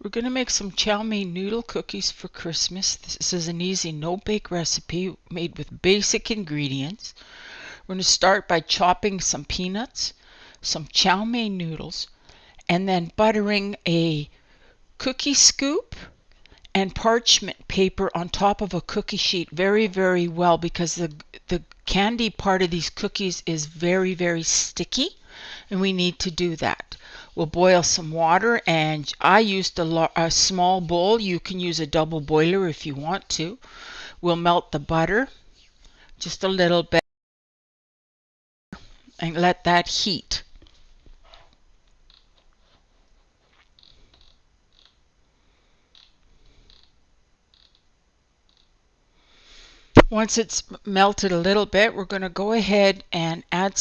We're going to make some chow mein noodle cookies for Christmas. This is an easy no-bake recipe made with basic ingredients. We're going to start by chopping some peanuts, some chow mein noodles, and then buttering a cookie scoop and parchment paper on top of a cookie sheet very well, because the candy part of these cookies is very sticky, and we need to do that. We'll boil some water, and I used a small bowl. You can use a double boiler if you want to. We'll melt the butter just a little bit and let that heat. Once it's melted a little bit, we're going to go ahead and add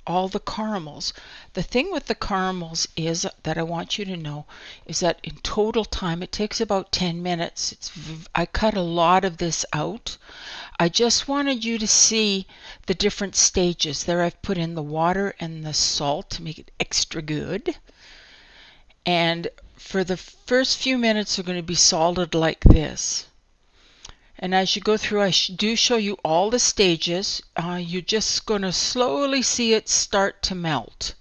all the caramels. The thing with the caramels is that I want you to know is that in total time it takes about 10 minutes. I cut a lot of this out. I just wanted you to see the different stages. There I've put in the water and the salt to make it extra good. And for the first few minutes they're going to be salted like this. And as you go through, I do show you all the stages. You're just going to slowly see it start to melt.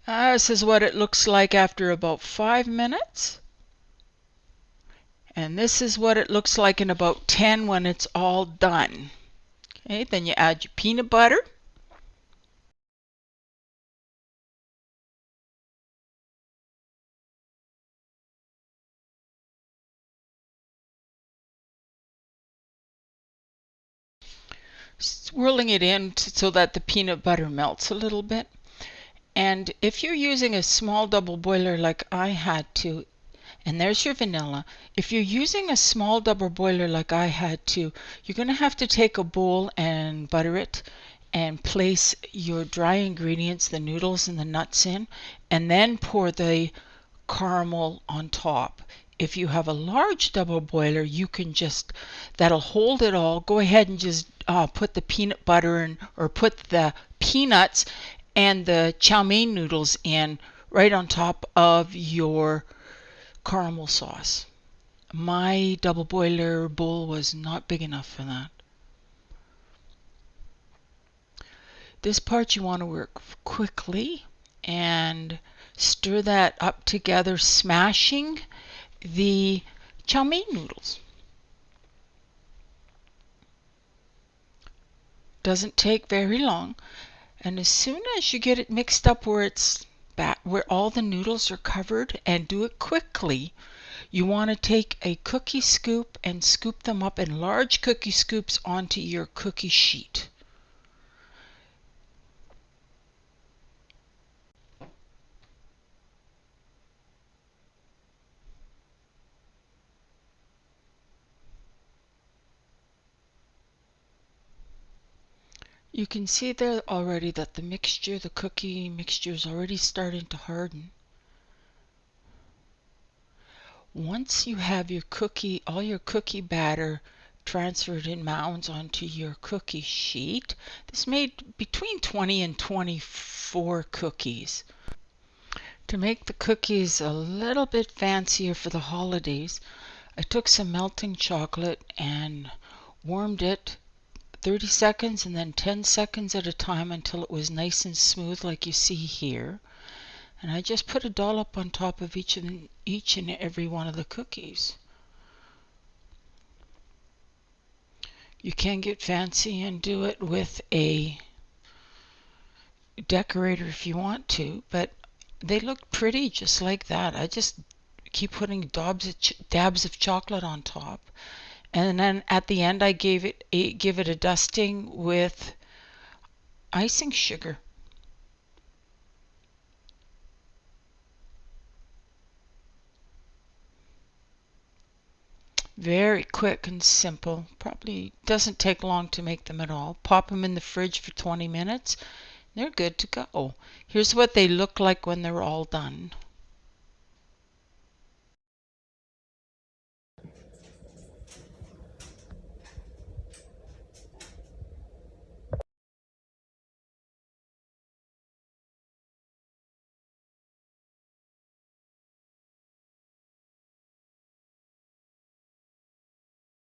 This is what it looks like after about 5 minutes. And this is what it looks like in about 10 when it's all done. Okay, then you add your peanut butter. Swirling it in so that the peanut butter melts a little bit. And if you're using a small double boiler like I had to, and there's your vanilla. If you're using a small double boiler like I had to, you're going to have to take a bowl and butter it and place your dry ingredients, the noodles and the nuts in, and then pour the caramel on top. If you have a large double boiler, you can that'll hold it all. Go ahead and just put the peanut butter in, or put the peanuts and the chow mein noodles in right on top of your caramel sauce. My double boiler bowl was not big enough for that. This part you want to work quickly and stir that up together, smashing the chow mein noodles. Doesn't take very long, and as soon as you get it mixed up where all the noodles are covered, and do it quickly, you want to take a cookie scoop and scoop them up in large cookie scoops onto your cookie sheet. You can see there already that the cookie mixture is already starting to harden. Once you have all your cookie batter transferred in mounds onto your cookie sheet, this made between 20 and 24 cookies. To make the cookies a little bit fancier for the holidays, I took some melting chocolate and warmed it 30 seconds and then 10 seconds at a time until it was nice and smooth like you see here. And I just put a dollop on top of each and every one of the cookies. You can get fancy and do it with a decorator if you want to, but they look pretty just like that. I just keep putting dabs of chocolate on top. And then at the end I give it a dusting with icing sugar. Very quick and simple. Probably doesn't take long to make them at all. Pop them in the fridge for 20 minutes. They're good to go. Here's what they look like when they're all done.